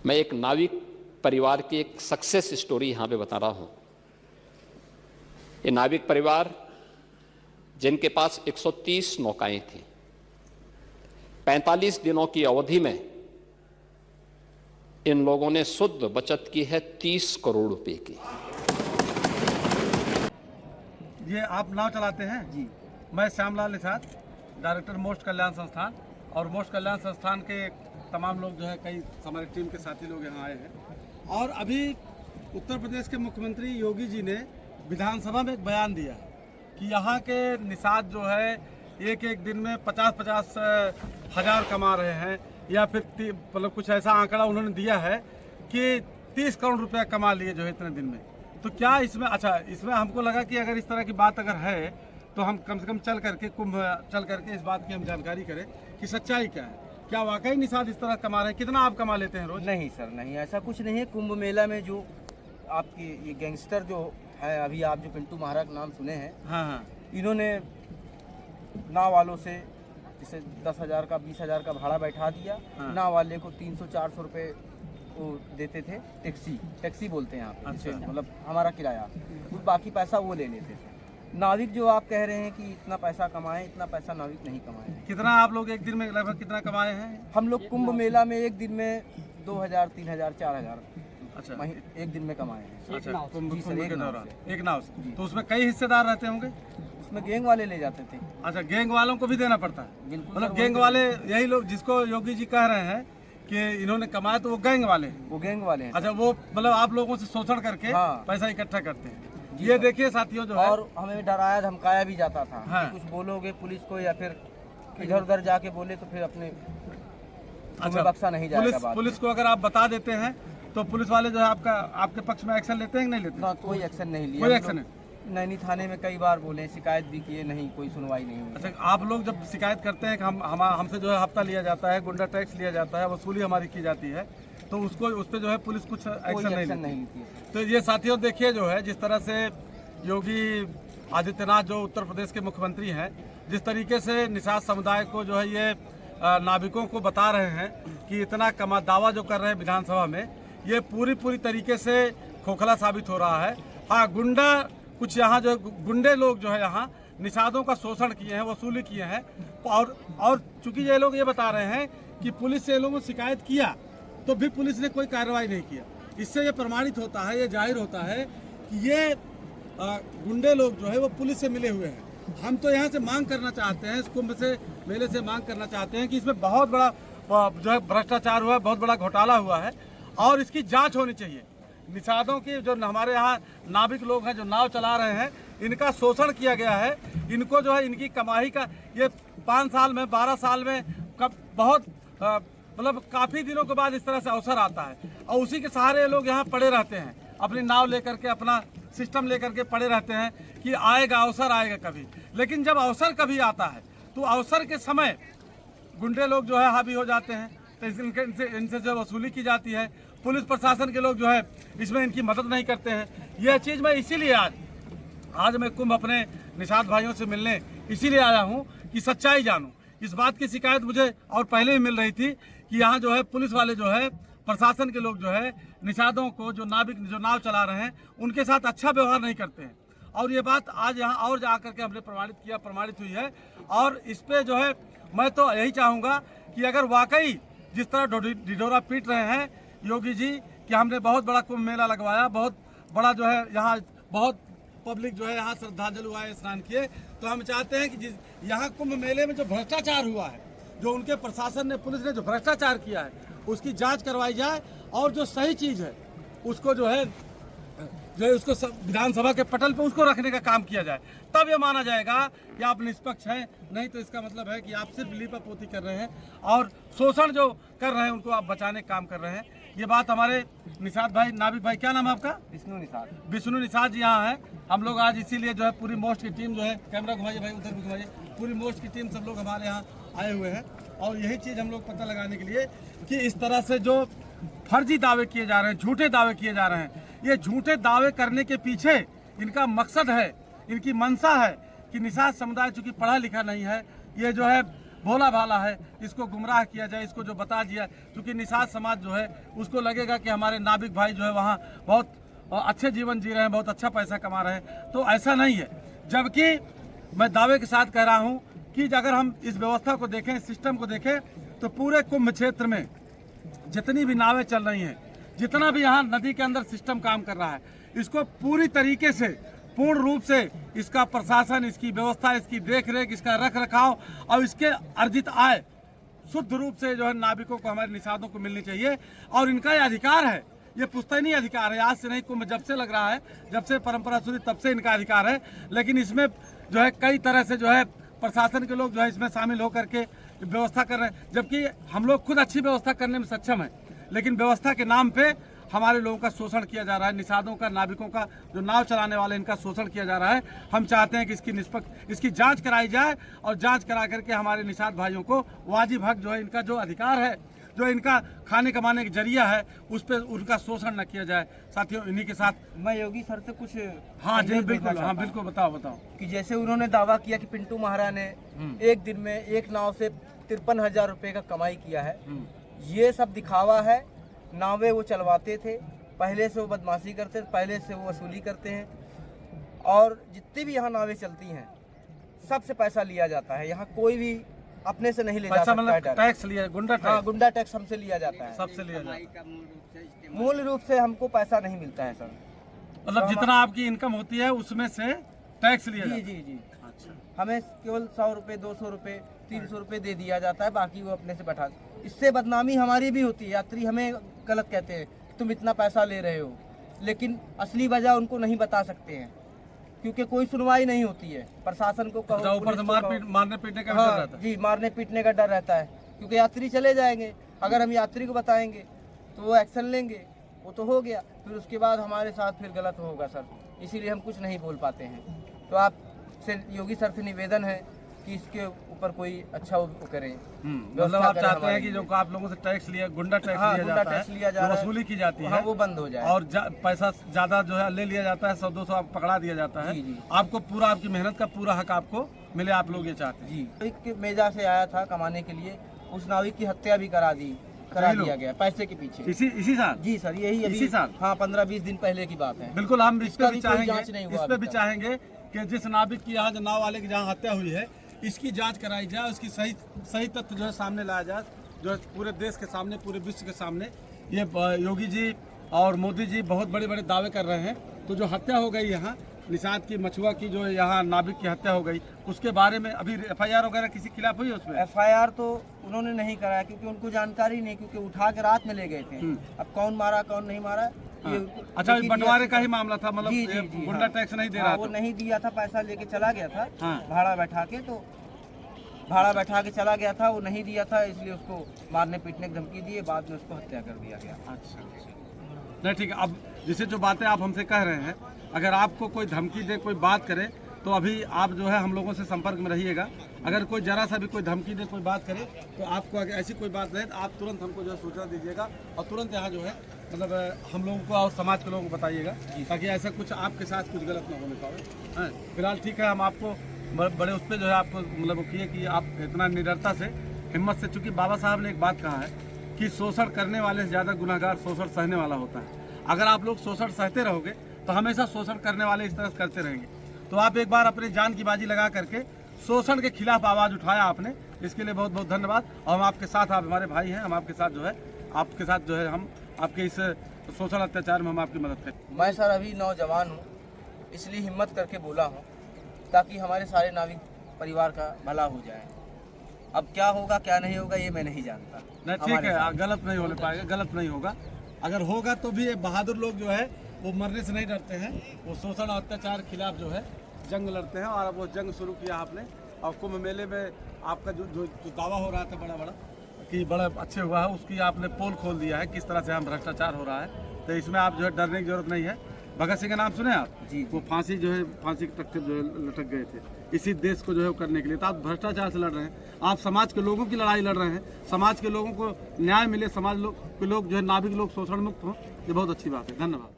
मैं एक नाविक परिवार की एक सक्सेस स्टोरी यहाँ पे बता रहा हूँ। ये नाविक परिवार जिनके पास 130 नौकाएं थी, 45 दिनों की अवधि में इन लोगों ने शुद्ध बचत की है 30 करोड़ रुपए की। ये आप नाव चलाते हैं? जी। मैं श्यामलाल निषाद, डायरेक्टर मोस्ट कल्याण संस्थान, और मोस्ट कल्याण संस्थान के तमाम लोग जो है, कई हमारी टीम के साथी लोग यहाँ आए हैं। और अभी उत्तर प्रदेश के मुख्यमंत्री योगी जी ने विधानसभा में एक बयान दिया है कि यहाँ के निषाद जो है एक एक दिन में 50-50 हज़ार कमा रहे हैं, या फिर मतलब कुछ ऐसा आंकड़ा उन्होंने दिया है कि 30 करोड़ रुपया कमा लिए जो है इतने दिन में। तो क्या इसमें, अच्छा, इसमें हमको लगा कि अगर इस तरह की बात अगर है तो हम कम से कम चल करके इस बात की हम जानकारी करें कि सच्चाई क्या है। क्या वाकई निषाद इस तरह कमा रहे हैं? कितना आप कमा लेते हैं रोज? नहीं सर, नहीं, ऐसा कुछ नहीं है। कुंभ मेला में जो आपकी ये गैंगस्टर जो है, अभी आप जो पिंटू महाराज नाम सुने हैं, हाँ, इन्होंने नाव वालों से जैसे 10,000 का 20,000 का भाड़ा बैठा दिया। हाँ। नाव वाले को 300-400 रुपये वो देते थे। टैक्सी बोलते हैं यहाँ पे, अच्छा। मतलब हमारा किराया, बाकी पैसा वो ले लेते थे। नाविक जो आप कह रहे हैं कि इतना पैसा कमाए, इतना पैसा नाविक नहीं कमाए। कितना आप लोग एक दिन में लगभग कितना कमाए हैं? हम लोग कुंभ मेला में एक दिन में 2,000, 3,000, 4,000 अच्छा, एक दिन में कमाए हैं। अच्छा, कुंभ के दौरान एक नाव से। जी। तो उसमें कई हिस्सेदार रहते होंगे? उसमें गैंग वाले ले जाते थे। अच्छा, गैंग वालों को भी देना पड़ता है? बिल्कुल। मतलब गैंग वाले यही लोग जिसको योगी जी कह रहे हैं कि इन्होंने कमाया, तो वो गैंग वाले हैं? वो गैंग वाले हैं। अच्छा, वो मतलब आप लोगों से शोषण करके हाँ। पैसा इकट्ठा करते हैं। ये देखिए साथियों जो है, और हमें डराया धमकाया भी जाता था। हाँ। कुछ बोलोगे पुलिस को या फिर इधर उधर जाके बोले तो फिर अपने अच्छा, बख्शा नहीं जाएगा। पुलिस को अगर आप बता देते हैं तो पुलिस वाले जो है आपके पक्ष में एक्शन लेते हैं कि नहीं लेते? ना, कोई एक्शन नहीं लिया। कोई एक्शन नहीं? नैनी थाने में कई बार बोले, शिकायत भी किए, नहीं, कोई सुनवाई नहीं हुई। अच्छा, आप लोग जब शिकायत करते हैं कि हमसे जो है हफ्ता लिया जाता है, गुंडा टैक्स लिया जाता है, वसूली हमारी की जाती है, तो उस पर जो है पुलिस कुछ एक्शन नहीं लेती है। तो ये साथियों देखिए जो है, जिस तरह से योगी आदित्यनाथ जो उत्तर प्रदेश के मुख्यमंत्री हैं, जिस तरीके से निषाद समुदाय को जो है ये नाविकों को बता रहे हैं कि इतना कमा, दावा जो कर रहे हैं विधानसभा में, ये पूरी तरीके से खोखला साबित हो रहा है। हाँ, गुंडा कुछ यहाँ जो गुंडे लोग जो है यहाँ निषादों का शोषण किए हैं, वसूली किए हैं, और चूंकि ये लोग ये बता रहे हैं कि पुलिस से ये लोगों ने शिकायत किया तो भी पुलिस ने कोई कार्रवाई नहीं किया। इससे ये प्रमाणित होता है, ये जाहिर होता है कि ये गुंडे लोग जो है वो पुलिस से मिले हुए हैं। हम तो यहाँ से मांग करना चाहते हैं, इस कुंभ से मेले से मांग करना चाहते हैं कि इसमें बहुत बड़ा जो है भ्रष्टाचार हुआ है, बहुत बड़ा घोटाला हुआ है, और इसकी जांच होनी चाहिए। निषादों की जो हमारे यहाँ नाविक लोग हैं जो नाव चला रहे हैं, इनका शोषण किया गया है। इनको जो है इनकी कमाई का ये 5 साल में, 12 साल में बहुत मतलब काफ़ी दिनों के बाद इस तरह से अवसर आता है, और उसी के सहारे लोग यहाँ पड़े रहते हैं, अपनी नाव लेकर के, अपना सिस्टम लेकर के पड़े रहते हैं कि आएगा अवसर, आएगा कभी। लेकिन जब अवसर कभी आता है तो अवसर के समय गुंडे लोग जो है हावी हो जाते हैं, तो इनसे जो वसूली की जाती है। पुलिस प्रशासन के लोग जो है इसमें इनकी मदद नहीं करते हैं। यह चीज़ मैं इसीलिए आज मैं कुंभ अपने निषाद भाइयों से मिलने इसीलिए आया हूं कि सच्चाई जानूं। इस बात की शिकायत मुझे और पहले ही मिल रही थी कि यहाँ जो है पुलिस वाले जो है, प्रशासन के लोग जो है निषादों को, जो नाविक जो नाव चला रहे हैं, उनके साथ अच्छा व्यवहार नहीं करते हैं। और ये बात आज यहाँ और जा करके हमने प्रमाणित हुई है। और इस पर जो है मैं तो यही चाहूँगा कि अगर वाकई जिस तरह ढिढोरा पीट रहे हैं योगी जी कि हमने बहुत बड़ा कुंभ मेला लगवाया, बहुत बड़ा जो है यहाँ बहुत पब्लिक जो है यहाँ श्रद्धांजलि हुआ है, स्नान किए, तो हम चाहते हैं कि यहाँ कुंभ मेले में जो भ्रष्टाचार हुआ है, जो उनके प्रशासन ने, पुलिस ने जो भ्रष्टाचार किया है, उसकी जांच करवाई जाए, और जो सही चीज़ है उसको जो है उसको विधानसभा के पटल पे उसको रखने का काम किया जाए। तब ये माना जाएगा कि आप निष्पक्ष हैं। नहीं तो इसका मतलब है कि आप सिर्फ लीपापोती कर रहे हैं और शोषण जो कर रहे हैं उनको आप बचाने का काम कर रहे हैं। ये बात हमारे निषाद भाई, नाविक भाई, क्या नाम है आपका? विष्णु निषाद जी यहाँ हैं। हम लोग आज इसीलिए जो है पूरी मोस्ट की टीम जो है, कैमरा घुमाइए भाई, उधर भी घुमाइए, पूरी मोस्ट की टीम सब लोग हमारे यहाँ आए हुए हैं, और यही चीज़ हम लोग पता लगाने के लिए कि इस तरह से जो फर्जी दावे किए जा रहे हैं, झूठे दावे किए जा रहे हैं, ये झूठे दावे करने के पीछे इनका मकसद है, इनकी मंशा है कि निषाद समुदाय चूँकि पढ़ा लिखा नहीं है, ये जो है भोला भाला है, इसको गुमराह किया जाए, इसको जो बता दिया, क्योंकि निषाद समाज जो है उसको लगेगा कि हमारे नाविक भाई जो है वहाँ बहुत अच्छे जीवन जी रहे हैं, बहुत अच्छा पैसा कमा रहे हैं। तो ऐसा नहीं है। जबकि मैं दावे के साथ कह रहा हूँ कि अगर हम इस व्यवस्था को देखें, सिस्टम को देखें, तो पूरे कुंभ क्षेत्र में जितनी भी नावें चल रही हैं, जितना भी यहाँ नदी के अंदर सिस्टम काम कर रहा है, इसको पूरी तरीके से पूर्ण रूप से इसका प्रशासन, इसकी व्यवस्था, इसकी देखरेख, इसका रख रखाव और इसके अर्जित आय शुद्ध रूप से जो है नाविकों को, हमारे निषादों को मिलनी चाहिए। और इनका ये अधिकार है, ये पुश्तैनी अधिकार है। आज से नहीं, कुंभ जब से लग रहा है, जब से परंपरा शुरू तब से इनका अधिकार है। लेकिन इसमें जो है कई तरह से जो है प्रशासन के लोग जो है इसमें शामिल होकर के व्यवस्था कर रहे हैं, जबकि हम लोग खुद अच्छी व्यवस्था करने में सक्षम है, लेकिन व्यवस्था के नाम पे हमारे लोगों का शोषण किया जा रहा है। निषादों का, नाविकों का, जो नाव चलाने वाले, इनका शोषण किया जा रहा है। हम चाहते हैं कि इसकी निष्पक्ष, इसकी जांच कराई जाए और जांच करा करके हमारे निषाद भाइयों को वाजिब हक जो है, इनका जो अधिकार है, जो इनका खाने कमाने का जरिया है, उस पर उनका शोषण न किया जाए। साथियों, इन्हीं के साथ मैं योगी सर से कुछ हाँ जी बिल्कुल, हाँ बिल्कुल, बताओ कि जैसे उन्होंने दावा किया कि पिंटू महारा ने एक दिन में एक नाव से 53,000 रुपये का कमाई किया है। ये सब दिखावा है। नावें वो चलवाते थे, पहले से वो बदमाशी करते थे, पहले से वो वसूली करते हैं। और जितनी भी यहाँ नावें चलती हैं, सबसे पैसा लिया जाता है। यहाँ कोई भी अपने से नहीं ले जा सकता है। टैक्स लिया, गुंडा टैक्स, हाँ, गुंडा टैक्स हमसे लिया जाता है, सबसे लिया जाता है। मूल रूप से हमको पैसा नहीं मिलता है सर। मतलब जितना आपकी इनकम होती है उसमें से टैक्स लिया जाता है। जी जी। अच्छा। हमें केवल 100 रुपये, 200 रुपये, 300 रुपये दे दिया जाता है, बाकी वो अपने से बैठा। इससे बदनामी हमारी भी होती है। यात्री हमें गलत कहते हैं, तुम इतना पैसा ले रहे हो, लेकिन असली वजह उनको नहीं बता सकते हैं, क्योंकि कोई सुनवाई नहीं होती है। प्रशासन को कहो, ऊपर से मारने पीटने का डर रहता है। जी, मारने पीटने का डर रहता है, क्योंकि यात्री चले जाएंगे। अगर हम यात्री को बताएंगे तो वो एक्शन लेंगे, वो तो हो गया, फिर उसके बाद हमारे साथ फिर गलत होगा सर। इसीलिए हम कुछ नहीं बोल पाते हैं। तो आप से योगी सर से निवेदन है कि इसके ऊपर कोई अच्छा वो करें। मतलब आप चाहते हैं कि जो आप लोगों से टैक्स लिया, गुंडा टैक्स लिया जाता है, वसूली की जाती है, वो बंद हो जाए, और पैसा ज्यादा जो है ले लिया जाता है, 100-200 आपको पकड़ा दिया जाता है। आपको पूरा, आपकी मेहनत का पूरा हक आपको मिले, आप लोग ये चाहते हैं। जी, एक मेजा से आया था कमाने के लिए, उस नाविक की हत्या भी करा दिया गया पैसे के पीछे। इसी साल? जी सर, यही इसी साल। हाँ, 15-20 दिन पहले की बात है। बिल्कुल, हम इस पे भी चाहेंगे कि जिस नाविक की यहाँ, जो नाव वाले की जहाँ हत्या हुई है, इसकी जांच कराई जाए, उसकी सही तथ्य जो है सामने लाया जाए, जो है पूरे देश के सामने, पूरे विश्व के सामने। ये योगी जी और मोदी जी बहुत बड़े बड़े दावे कर रहे हैं। तो जो हत्या हो गई यहाँ निषाद की, मछुआ की, जो यहाँ नाविक की हत्या हो गई, उसके बारे में अभी FIR वगैरह किसी खिलाफ हुई है? उसमें FIR तो उन्होंने नहीं कराया, क्योंकि उनको जानकारी नहीं, क्योंकि उठा के रात में ले गए थे। अब कौन मारा कौन नहीं मारा, अच्छा, बंटवारे का ही मामला था, मतलब गुंडा टैक्स नहीं दे रहा, वो नहीं दिया था, पैसा लेके चला गया था, भाड़ा बैठा के, तो भाड़ा बैठा के चला गया था, वो नहीं दिया था, इसलिए उसको मारने पीटने की धमकी दिए, बाद में उसको हत्या कर दिया गया। अच्छा, नहीं ठीक है। अब जैसे जो बातें आप हमसे कह रहे हैं, अगर आपको कोई धमकी दे, कोई बात करे, तो अभी आप जो है हम लोगों से संपर्क में रहिएगा। अगर कोई जरा सा भी कोई धमकी दे, कोई बात करे, तो आपको अगर ऐसी कोई बात रहे तो आप तुरंत हमको जो है सूचना दीजिएगा, और तुरंत यहाँ जो है मतलब हम लोगों को और समाज के लोगों को बताइएगा, ताकि ऐसा कुछ आपके साथ कुछ गलत ना होने पाए। फिलहाल ठीक है, हम आपको बड़े उस पर जो है आपको मतलब किए कि आप इतना निडरता से, हिम्मत से, चूँकि बाबा साहब ने एक बात कहा है कि शोषण करने वाले से ज़्यादा गुनहगार शोषण सहने वाला होता है। अगर आप लोग शोषण सहते रहोगे तो हमेशा शोषण करने वाले इस तरह से करते रहेंगे। तो आप एक बार अपनी जान की बाजी लगा करके शोषण के खिलाफ आवाज़ उठाया आपने, इसके लिए बहुत बहुत धन्यवाद। और हम आपके साथ, आप हमारे भाई हैं, हम आपके साथ जो है, आपके साथ जो है, हम आपके इस शोषण अत्याचार में हम आपकी मदद करें। मैं सर अभी नौजवान हूँ, इसलिए हिम्मत करके बोला हूँ, ताकि हमारे सारे नाविक परिवार का भला हो जाए। अब क्या होगा क्या नहीं होगा ये मैं नहीं जानता। नहीं ठीक है, गलत नहीं होने पाएगा, गलत नहीं होगा। अगर होगा तो भी ये बहादुर लोग जो है वो मरने से नहीं डरते हैं, वो शोषण और अत्याचार के खिलाफ जो है जंग लड़ते हैं। और वो जंग शुरू किया आपने, और कुंभ मेले में आपका जो दावा हो रहा था बड़ा कि बड़ा अच्छे हुआ है, उसकी आपने पोल खोल दिया है, किस तरह से हम भ्रष्टाचार हो रहा है। तो इसमें आप जो है डरने की जरूरत नहीं है। भगत सिंह का नाम सुने आप? जी। वो फांसी जो है, फांसी तक जो है लटक गए थे इसी देश को जो है करने के लिए। तो आप भ्रष्टाचार से लड़ रहे हैं, आप समाज के लोगों की लड़ाई लड़ रहे हैं, समाज के लोगों को न्याय मिले, समाज के लोग जो है नाविक लोग शोषण मुक्त हों, ये बहुत अच्छी बात है। धन्यवाद।